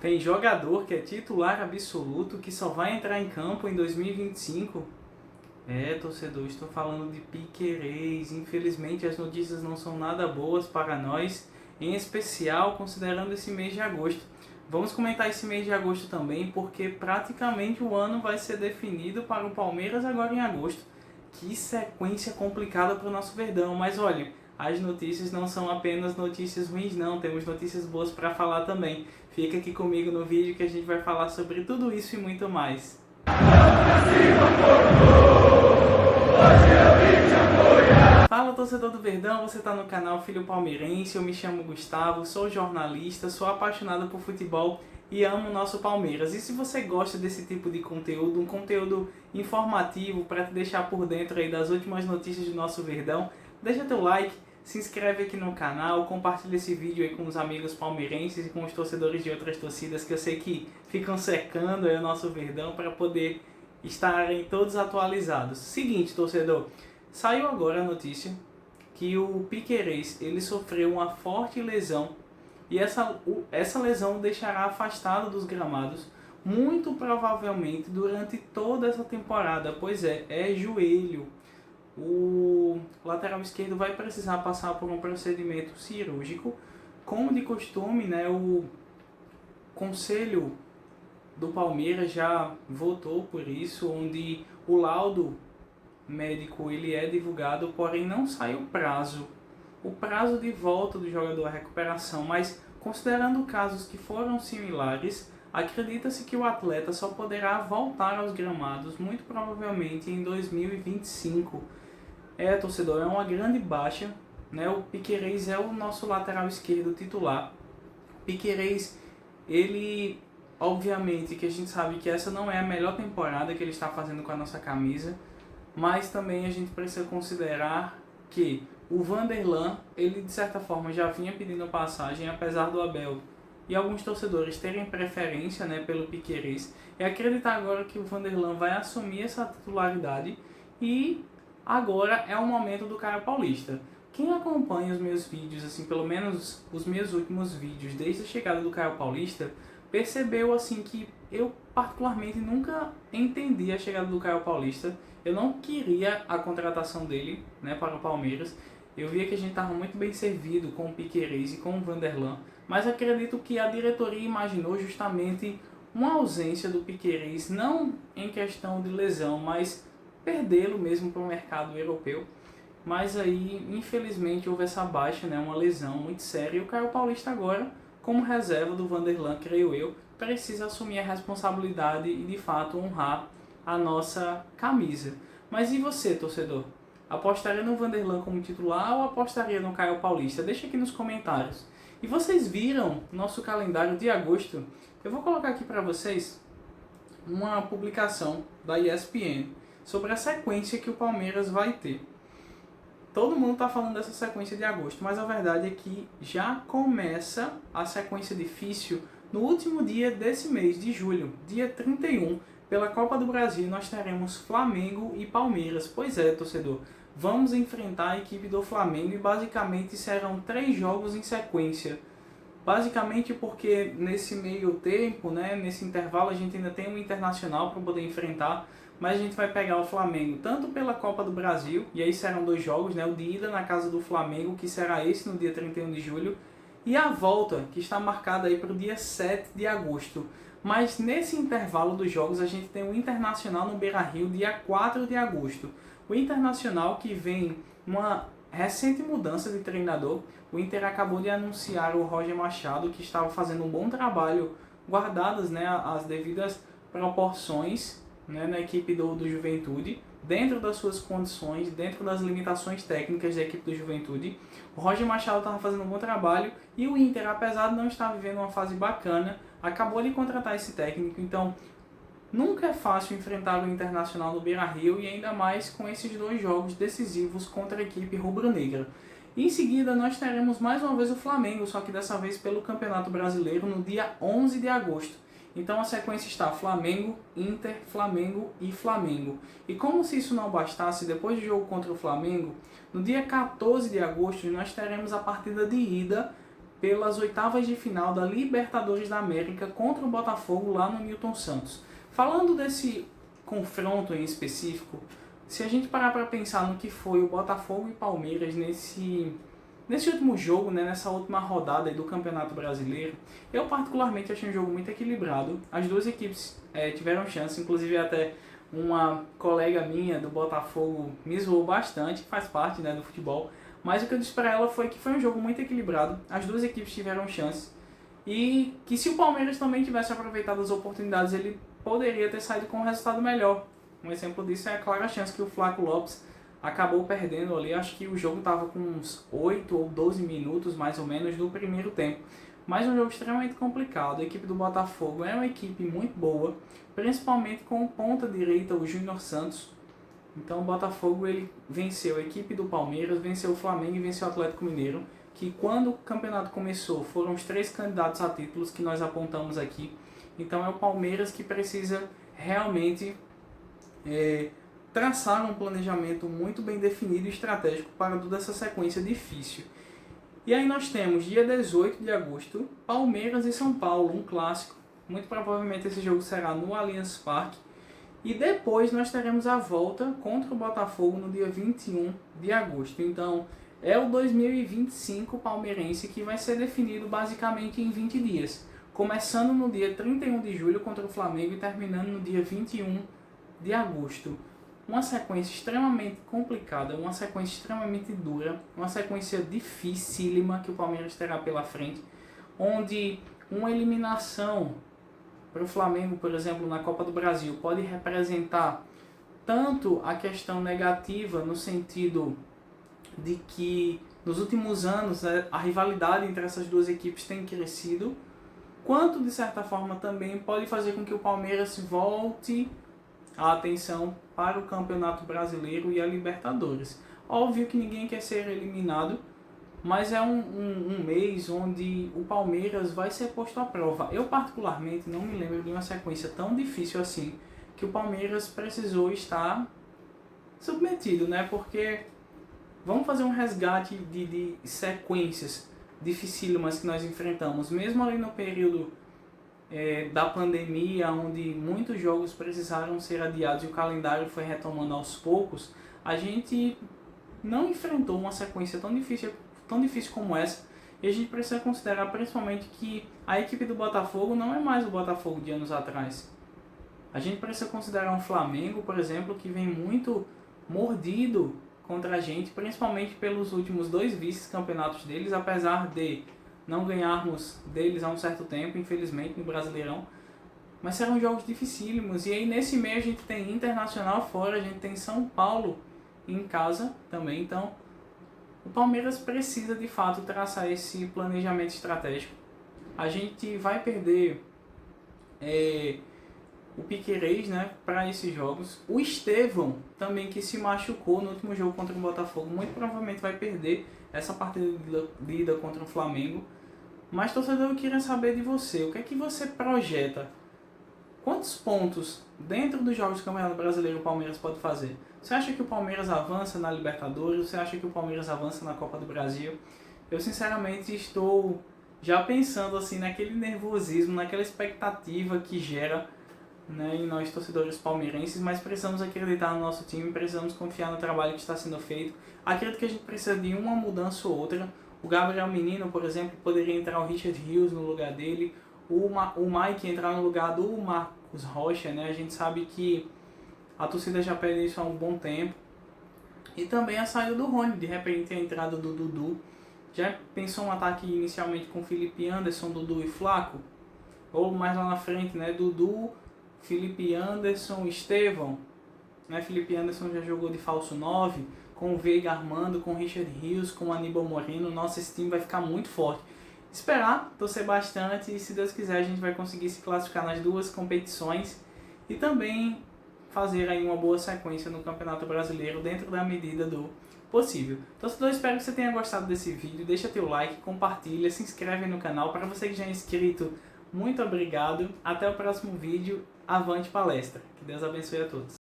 Tem jogador que é titular absoluto que só vai entrar em campo em 2025? Torcedor, estou falando de Piquerez. Infelizmente as notícias não são nada boas para nós, em especial considerando esse mês de agosto. Vamos comentar esse mês de agosto também, porque praticamente o ano vai ser definido para o Palmeiras agora em agosto. Que sequência complicada para o nosso Verdão, mas olha, as notícias não são apenas notícias ruins não, temos notícias boas para falar também. Fica aqui comigo no vídeo que a gente vai falar sobre tudo isso e muito mais. Fala torcedor do Verdão, você está no canal Filho Palmeirense, eu me chamo Gustavo, sou jornalista, sou apaixonado por futebol e amo o nosso Palmeiras. E se você gosta desse tipo de conteúdo, um conteúdo informativo para te deixar por dentro aí das últimas notícias do nosso Verdão, deixa teu like, se inscreve aqui no canal, compartilha esse vídeo aí com os amigos palmeirenses e com os torcedores de outras torcidas que eu sei que ficam secando aí o nosso Verdão para poder estarem todos atualizados. Seguinte, torcedor, saiu agora a notícia que o Piquerez ele sofreu uma forte lesão e essa lesão o deixará afastado dos gramados muito provavelmente durante toda essa temporada, pois é joelho. O lateral esquerdo vai precisar passar por um procedimento cirúrgico. Como de costume, né, o Conselho do Palmeiras já votou por isso, onde o laudo médico ele é divulgado, porém não sai o prazo de volta do jogador à recuperação, mas considerando casos que foram similares, acredita-se que o atleta só poderá voltar aos gramados muito provavelmente em 2025. Torcedor, é uma grande baixa, né? O Piquerez é o nosso lateral esquerdo titular. Piquerez, ele, obviamente que a gente sabe que essa não é a melhor temporada que ele está fazendo com a nossa camisa, mas também a gente precisa considerar que o Vanderlan, ele de certa forma já vinha pedindo passagem, apesar do Abel e alguns torcedores terem preferência, né, pelo Piquerez, e acreditar agora que o Vanderlan vai assumir essa titularidade e agora é o momento do Caio Paulista. Quem acompanha os meus vídeos, assim, pelo menos os meus últimos vídeos desde a chegada do Caio Paulista, percebeu assim que eu particularmente nunca entendi a chegada do Caio Paulista. Eu não queria a contratação dele, né, para o Palmeiras. Eu via que a gente estava muito bem servido com o Piquerez e com o Vanderlan, mas acredito que a diretoria imaginou justamente uma ausência do Piquerez, não em questão de lesão, mas perdê-lo mesmo para o mercado europeu. Mas aí, infelizmente, houve essa baixa, né, uma lesão muito séria, e o Caio Paulista agora, como reserva do Vanderlan, creio eu, precisa assumir a responsabilidade e de fato honrar a nossa camisa. Mas e você, torcedor? Apostaria no Vanderlan como titular ou apostaria no Caio Paulista? Deixa aqui nos comentários. E vocês viram nosso calendário de agosto? Eu vou colocar aqui para vocês uma publicação da ESPN sobre a sequência que o Palmeiras vai ter. Todo mundo está falando dessa sequência de agosto, mas a verdade é que já começa a sequência difícil no último dia desse mês de julho, dia 31. Pela Copa do Brasil nós teremos Flamengo e Palmeiras. Pois é, torcedor, vamos enfrentar a equipe do Flamengo e basicamente serão 3 jogos em sequência. Basicamente porque nesse meio tempo, né, nesse intervalo a gente ainda tem um Internacional para poder enfrentar, mas a gente vai pegar o Flamengo tanto pela Copa do Brasil, e aí serão 2 jogos, né, o de ida na casa do Flamengo, que será esse no dia 31 de julho, e a volta, que está marcada aí para o dia 7 de agosto. Mas nesse intervalo dos jogos a gente tem o Internacional no Beira-Rio, dia 4 de agosto. O Internacional que vem uma recente mudança de treinador. O Inter acabou de anunciar o Roger Machado, que estava fazendo um bom trabalho, guardadas, né, as devidas proporções, né, na equipe do Juventude, dentro das suas condições, dentro das limitações técnicas da equipe do Juventude. O Roger Machado estava fazendo um bom trabalho e o Inter, apesar de não estar vivendo uma fase bacana, acabou de contratar esse técnico. Então nunca é fácil enfrentar o Internacional no Beira-Rio, e ainda mais com esses 2 jogos decisivos contra a equipe rubro-negra. Em seguida nós teremos mais uma vez o Flamengo, só que dessa vez pelo Campeonato Brasileiro, no dia 11 de agosto. Então a sequência está Flamengo, Inter, Flamengo e Flamengo. E como se isso não bastasse, depois do jogo contra o Flamengo, no dia 14 de agosto nós teremos a partida de ida pelas oitavas de final da Libertadores da América contra o Botafogo lá no Newton Santos. Falando desse confronto em específico, se a gente parar para pensar no que foi o Botafogo e Palmeiras nesse último jogo, né, nessa última rodada aí do Campeonato Brasileiro, eu particularmente achei um jogo muito equilibrado. As duas equipes tiveram chance, inclusive até uma colega minha do Botafogo me zoou bastante, faz parte, né, do futebol, mas o que eu disse para ela foi que foi um jogo muito equilibrado, as duas equipes tiveram chance e que se o Palmeiras também tivesse aproveitado as oportunidades, ele poderia ter saído com um resultado melhor. Um exemplo disso é a clara chance que o Flaco Lopes acabou perdendo ali. Acho que o jogo estava com uns 8 ou 12 minutos mais ou menos do primeiro tempo. Mas um jogo extremamente complicado. A equipe do Botafogo é uma equipe muito boa, principalmente com o ponta direita, o Júnior Santos. Então o Botafogo ele venceu a equipe do Palmeiras, venceu o Flamengo e venceu o Atlético Mineiro, que quando o campeonato começou foram os 3 candidatos a títulos que nós apontamos aqui. Então é o Palmeiras que precisa realmente traçar um planejamento muito bem definido e estratégico para toda essa sequência difícil. E aí nós temos dia 18 de agosto, Palmeiras e São Paulo, um clássico. Muito provavelmente esse jogo será no Allianz Parque. E depois nós teremos a volta contra o Botafogo no dia 21 de agosto. Então é o 2025 palmeirense que vai ser definido basicamente em 20 dias. Começando no dia 31 de julho contra o Flamengo e terminando no dia 21 de agosto. Uma sequência extremamente complicada, uma sequência extremamente dura, uma sequência dificílima que o Palmeiras terá pela frente, onde uma eliminação para o Flamengo, por exemplo, na Copa do Brasil, pode representar tanto a questão negativa no sentido de que nos últimos anos a rivalidade entre essas duas equipes tem crescido, quanto de certa forma também pode fazer com que o Palmeiras volte a atenção para o Campeonato Brasileiro e a Libertadores. Óbvio que ninguém quer ser eliminado, mas é um mês onde o Palmeiras vai ser posto à prova. Eu particularmente não me lembro de uma sequência tão difícil assim que o Palmeiras precisou estar submetido, né? Porque vamos fazer um resgate de sequências dificílimas que nós enfrentamos, mesmo ali no período da pandemia, onde muitos jogos precisaram ser adiados e o calendário foi retomando aos poucos, a gente não enfrentou uma sequência tão difícil como essa, e a gente precisa considerar principalmente que a equipe do Botafogo não é mais o Botafogo de anos atrás. A gente precisa considerar um Flamengo, por exemplo, que vem muito mordido contra a gente, principalmente pelos últimos 2 vice-campeonatos deles, apesar de não ganharmos deles há um certo tempo, infelizmente, no Brasileirão. Mas serão jogos dificílimos. E aí nesse meio a gente tem Internacional fora, a gente tem São Paulo em casa também. Então o Palmeiras precisa de fato traçar esse planejamento estratégico. A gente vai perder o Piquerez, né, para esses jogos. O Estevão também, que se machucou no último jogo contra o Botafogo, muito provavelmente vai perder essa partida de ida contra o Flamengo. Mas, torcedor, eu queria saber de você. O que é que você projeta? Quantos pontos dentro dos jogos do Campeonato Brasileiro o Palmeiras pode fazer? Você acha que o Palmeiras avança na Libertadores? Você acha que o Palmeiras avança na Copa do Brasil? Eu, sinceramente, estou já pensando assim naquele nervosismo, naquela expectativa que gera, né, em nós torcedores palmeirenses, mas precisamos acreditar no nosso time, precisamos confiar no trabalho que está sendo feito. Acredito que a gente precisa de uma mudança ou outra. O Gabriel Menino, por exemplo, poderia entrar o Richard Rios no lugar dele, o Mike entrar no lugar do Marcos Rocha, né? A gente sabe que a torcida já pede isso há um bom tempo. E também a saída do Rony, de repente a entrada do Dudu. Já pensou um ataque inicialmente com Felipe Anderson, Dudu e Flaco? Ou mais lá na frente, né? Dudu, Felipe Anderson, Estevão. Né? Felipe Anderson já jogou de falso 9, com o Veiga armando, com o Richard Rios, com o Aníbal Moreno. Nossa, esse time vai ficar muito forte. Esperar, torcer bastante e, se Deus quiser, a gente vai conseguir se classificar nas 2 competições e também fazer aí uma boa sequência no Campeonato Brasileiro dentro da medida do possível. Torcedor, espero que você tenha gostado desse vídeo. Deixa teu like, compartilha, se inscreve no canal. Para você que já é inscrito, muito obrigado. Até o próximo vídeo. Avante palestra. Que Deus abençoe a todos.